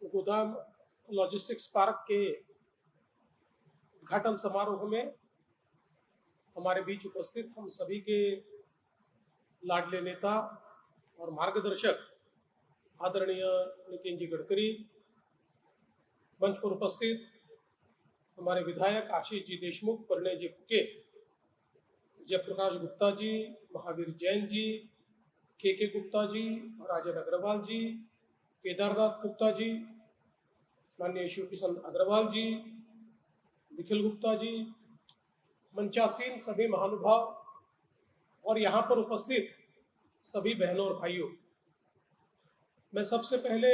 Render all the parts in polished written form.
गोदाम logistics park के उद्घाटन समारोह में हमारे बीच उपस्थित हम सभी के लाडले नेता और मार्गदर्शक आदरणीय नितिन जी गडकरी, मंच पर उपस्थित हमारे विधायक आशीष जी देशमुख, परिणय जी फुके, जयप्रकाश गुप्ता जी, महावीर जैन जी, के गुप्ता जी, राजन अग्रवाल जी, केदारनाथ गुप्ता जी, माननीय शिव किशन अग्रवाल जी, निखिल गुप्ता जी, मंचासीन सभी महानुभाव और यहाँ पर उपस्थित सभी बहनों और भाइयों, मैं सबसे पहले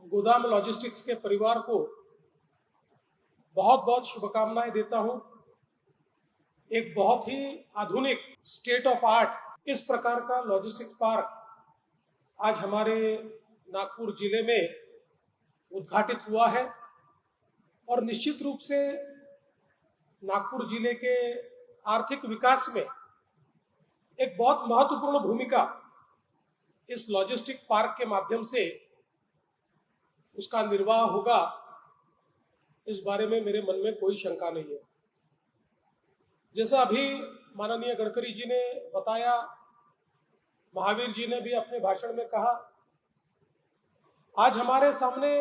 गोदाम लॉजिस्टिक्स के परिवार को बहुत बहुत शुभकामनाएं देता हूं। एक बहुत ही आधुनिक स्टेट ऑफ आर्ट इस प्रकार का लॉजिस्टिक्स पार्क आज हमारे नागपुर जिले में उद्घाटित हुआ है और निश्चित रूप से नागपुर जिले के आर्थिक विकास में एक बहुत महत्वपूर्ण भूमिका इस लॉजिस्टिक पार्क के माध्यम से उसका निर्वाह होगा, इस बारे में मेरे मन में कोई शंका नहीं है। जैसा अभी माननीय गडकरी जी ने बताया, महावीर जी ने भी अपने भाषण में कहा, आज हमारे सामने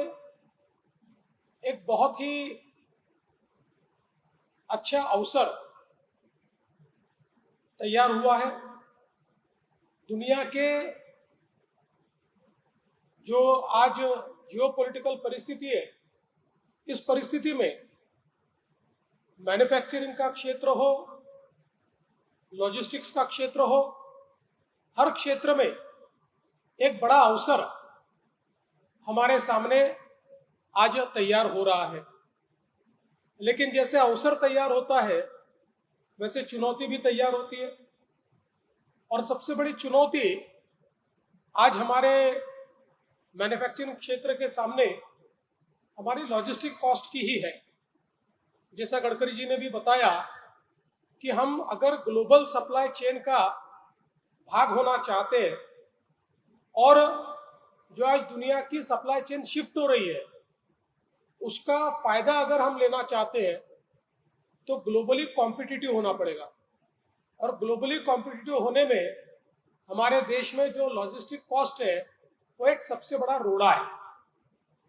एक बहुत ही अच्छा अवसर तैयार हुआ है। दुनिया के जो आज जियोपॉलिटिकल परिस्थिति है, इस परिस्थिति में मैन्युफैक्चरिंग का क्षेत्र हो, लॉजिस्टिक्स का क्षेत्र हो, हर क्षेत्र में एक बड़ा अवसर हमारे सामने आज तैयार हो रहा है। लेकिन जैसे अवसर तैयार होता है, वैसे चुनौती भी तैयार होती है और सबसे बड़ी चुनौती आज हमारे मैन्युफैक्चरिंग क्षेत्र के सामने हमारी लॉजिस्टिक कॉस्ट की ही है। जैसा गडकरी जी ने भी बताया कि हम अगर ग्लोबल सप्लाई चेन का भाग होना चाहते हैं और जो आज दुनिया की सप्लाई चेन शिफ्ट हो रही है, उसका फायदा अगर हम लेना चाहते हैं तो ग्लोबली कॉम्पिटिटिव होना पड़ेगा। और ग्लोबली कॉम्पिटिटिव होने में हमारे देश में जो लॉजिस्टिक कॉस्ट है वो एक सबसे बड़ा रोड़ा है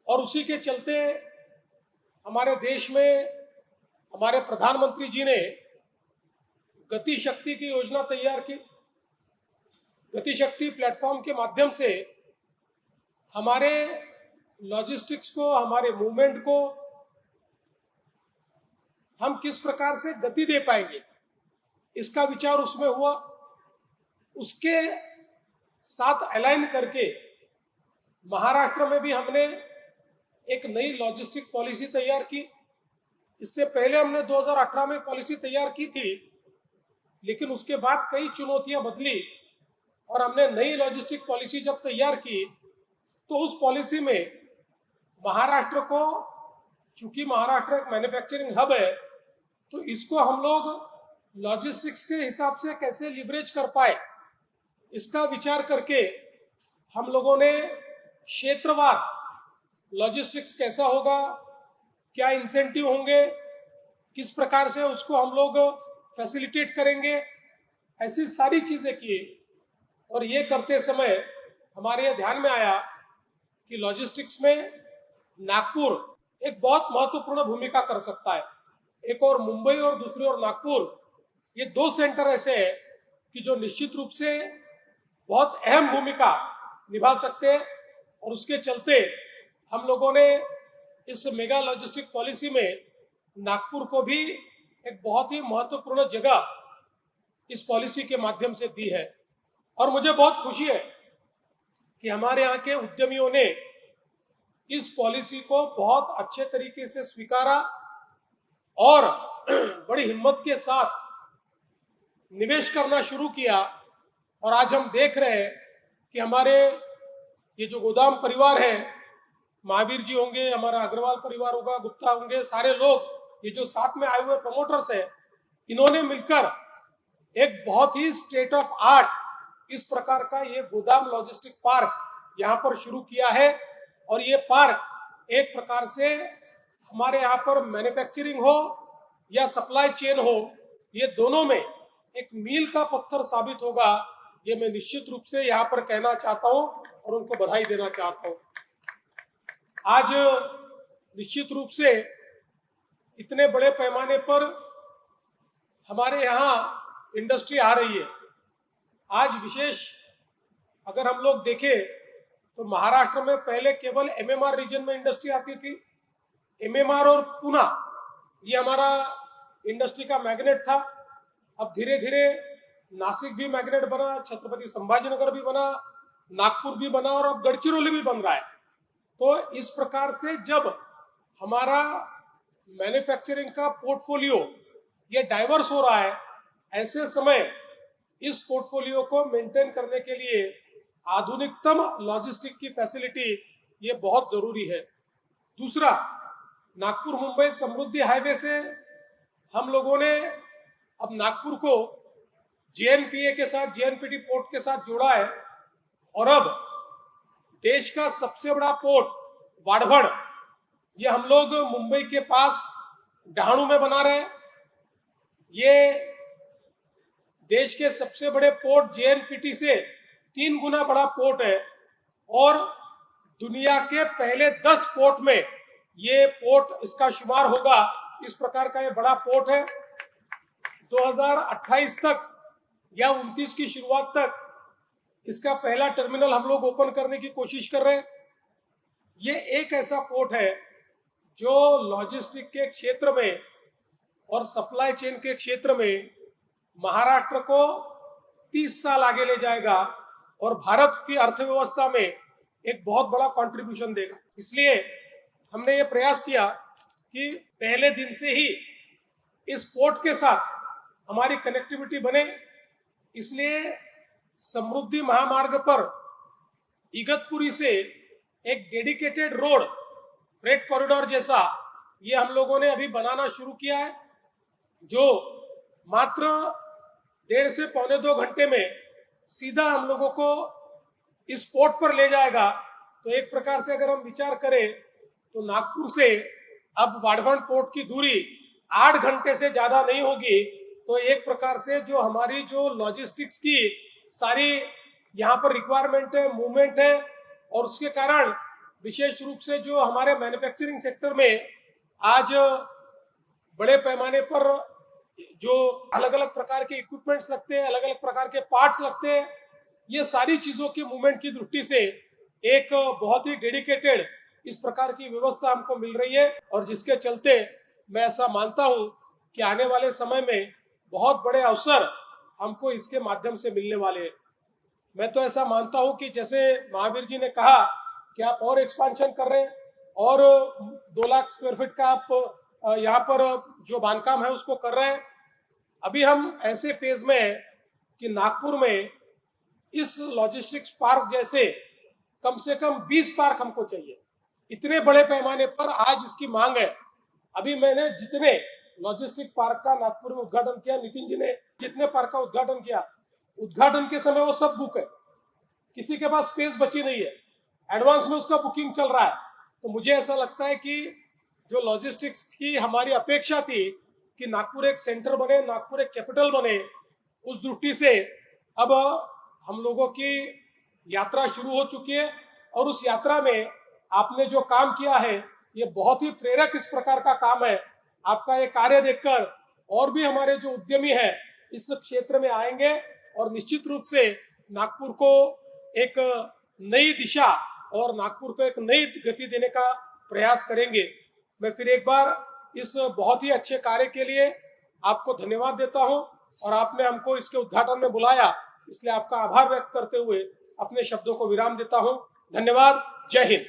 और उसी के चलते हमारे देश में हमारे प्रधानमंत्री जी ने गति शक्ति की योजना तैयार की। गति शक्ति प्लेटफॉर्म के माध्यम से हमारे लॉजिस्टिक्स को, हमारे मूवमेंट को हम किस प्रकार से गति दे पाएंगे, इसका विचार उसमें हुआ। उसके साथ अलाइन करके महाराष्ट्र में भी हमने एक नई लॉजिस्टिक पॉलिसी तैयार की। इससे पहले हमने 2018 में पॉलिसी तैयार की थी, लेकिन उसके बाद कई चुनौतियां बदली और हमने नई लॉजिस्टिक पॉलिसी जब तैयार की तो उस पॉलिसी में महाराष्ट्र को, चूंकि महाराष्ट्र एक मैन्युफैक्चरिंग हब है, तो इसको हम लोग लॉजिस्टिक्स के हिसाब से कैसे लिवरेज कर पाए, इसका विचार करके हम लोगों ने क्षेत्रवार लॉजिस्टिक्स कैसा होगा, क्या इंसेंटिव होंगे, किस प्रकार से उसको हम लोग फैसिलिटेट करेंगे, ऐसी सारी चीजें की। और ये करते समय हमारे ये ध्यान में आया कि लॉजिस्टिक्स में नागपुर एक बहुत महत्वपूर्ण भूमिका कर सकता है। एक और मुंबई और दूसरी ओर नागपुर, ये दो सेंटर ऐसे हैं कि जो निश्चित रूप से बहुत अहम भूमिका निभा सकते हैं और उसके चलते हम लोगों ने इस मेगा लॉजिस्टिक पॉलिसी में नागपुर को भी एक बहुत ही महत्वपूर्ण जगह इस पॉलिसी के माध्यम से दी है। और मुझे बहुत खुशी है कि हमारे यहाँ के उद्यमियों ने इस पॉलिसी को बहुत अच्छे तरीके से स्वीकारा और बड़ी हिम्मत के साथ निवेश करना शुरू किया। और आज हम देख रहे हैं कि हमारे ये जो गोदाम परिवार है, महावीर जी होंगे, हमारा अग्रवाल परिवार होगा, गुप्ता होंगे, सारे लोग ये जो साथ में आए हुए प्रमोटर्स हैं, इन्होंने मिलकर एक बहुत ही स्टेट ऑफ आर्ट इस प्रकार का ये गोदाम लॉजिस्टिक पार्क यहाँ पर शुरू किया है और ये पार्क एक प्रकार से हमारे यहाँ पर मैन्युफैक्चरिंग हो या सप्लाई चेन हो, ये दोनों में एक मील का पत्थर साबित होगा। ये मैं निश्चित रूप से यहाँ पर कहना चाहता हूँ और उनको बधाई देना चाहता हूँ। आज निश्चित रूप से इतने बड़े पैमाने पर हमारे यहाँ इंडस्ट्री आ रही है। आज विशेष अगर हम लोग देखें तो महाराष्ट्र में पहले केवल एमएमआर रीजन में इंडस्ट्री आती थी। एमएमआर और पुणे ये हमारा इंडस्ट्री का मैग्नेट था। अब धीरे धीरे नासिक भी मैग्नेट बना, छत्रपति संभाजीनगर भी बना, नागपुर भी बना और अब गढ़चिरौली भी बन रहा है। तो इस प्रकार से जब हमारा मैन्युफैक्चरिंग का पोर्टफोलियो ये डाइवर्स हो रहा है, ऐसे समय इस पोर्टफोलियो को मेंटेन करने के लिए आधुनिकतम लॉजिस्टिक की फैसिलिटी ये बहुत जरूरी है। दूसरा, नागपुर मुंबई समृद्धि हाईवे से हम लोगों ने अब नागपुर को जेएनपीए के साथ, जेएनपीटी पोर्ट के साथ जोड़ा है और अब देश का सबसे बड़ा पोर्ट वाढवण ये हम लोग मुंबई के पास डहाणू में बना रहे हैं। ये देश के सबसे बड़े पोर्ट जेएनपीटी से 3 गुना बड़ा पोर्ट है और दुनिया के पहले 10 पोर्ट में ये पोर्ट इसका शुमार होगा। इस प्रकार का ये बड़ा पोर्ट है। 2028 तक या 29 की शुरुआत तक इसका पहला टर्मिनल हम लोग ओपन करने की कोशिश कर रहे हैं। ये एक ऐसा पोर्ट है जो लॉजिस्टिक के क्षेत्र में और सप्लाई चेन के क्षेत्र में महाराष्ट्र को 30 साल आगे ले जाएगा और भारत की अर्थव्यवस्था में एक बहुत बड़ा कंट्रीब्यूशन देगा। इसलिए हमने ये प्रयास किया कि पहले दिन से ही इस पोर्ट के साथ हमारी कनेक्टिविटी बने। इसलिए समृद्धि महामार्ग पर इगतपुरी से एक डेडिकेटेड रोड फ्रेट कॉरिडोर जैसा ये हम लोगों ने अभी बनाना शुरू किया है, जो मात्र 1.5 से पौने 2 घंटे में सीधा हम लोगों को इस पोर्ट पर ले जाएगा। तो एक प्रकार से अगर हम विचार करें तो नागपुर से अब वाढवण पोर्ट की दूरी 8 घंटे से ज्यादा नहीं होगी। तो एक प्रकार से जो हमारी जो लॉजिस्टिक्स की सारी यहाँ पर रिक्वायरमेंट है, मूवमेंट है, और उसके कारण विशेष रूप से जो हमारे मैन्युफैक्चरिंग सेक्टर में आज बड़े पैमाने पर जो अलग अलग प्रकार के इक्विपमेंट्स लगते हैं, अलग अलग प्रकार के पार्ट्स लगते हैं, ये सारी चीजों की मूवमेंट की दृष्टि से एक बहुत ही डेडिकेटेड इस प्रकार की व्यवस्था हमको मिल रही है। और जिसके चलते मैं ऐसा मानता हूं कि आने वाले समय में बहुत बड़े अवसर हमको इसके माध्यम से मिलने वाले हैं। मैं तो ऐसा मानता हूं कि जैसे महावीर जी ने कहा कि आप और एक्सपांशन कर रहे हैं और 2 लाख स्क्वायर फीट का आप यहाँ पर जो बांधकाम है उसको कर रहे हैं। अभी हम ऐसे फेज में हैं कि नागपुर में इस लॉजिस्टिक्स पार्क जैसे कम से कम 20 पार्क हमको चाहिए। इतने बड़े पैमाने पर आज इसकी मांग है। अभी मैंने जितने लॉजिस्टिक पार्क का नागपुर में उद्घाटन किया, नितिन जी ने जितने पार्क का उद्घाटन किया, उद्घाटन के समय वो सब बुक है, किसी के पास स्पेस बची नहीं है, एडवांस में उसका बुकिंग चल रहा है। तो मुझे ऐसा लगता है कि जो लॉजिस्टिक्स की हमारी अपेक्षा थी कि नागपुर एक सेंटर बने, नागपुर एक कैपिटल बने, उस दृष्टि से अब हम लोगों की यात्रा शुरू हो चुकी है। और उस यात्रा में आपने जो काम किया है ये बहुत ही प्रेरक इस प्रकार का काम है। आपका ये कार्य देखकर और भी हमारे जो उद्यमी है इस क्षेत्र में आएंगे और निश्चित रूप से नागपुर को एक नई दिशा और नागपुर को एक नई गति देने का प्रयास करेंगे। मैं फिर एक बार इस बहुत ही अच्छे कार्य के लिए आपको धन्यवाद देता हूं और आपने हमको इसके उद्घाटन में बुलाया, इसलिए आपका आभार व्यक्त करते हुए अपने शब्दों को विराम देता हूं। धन्यवाद। जय हिंद।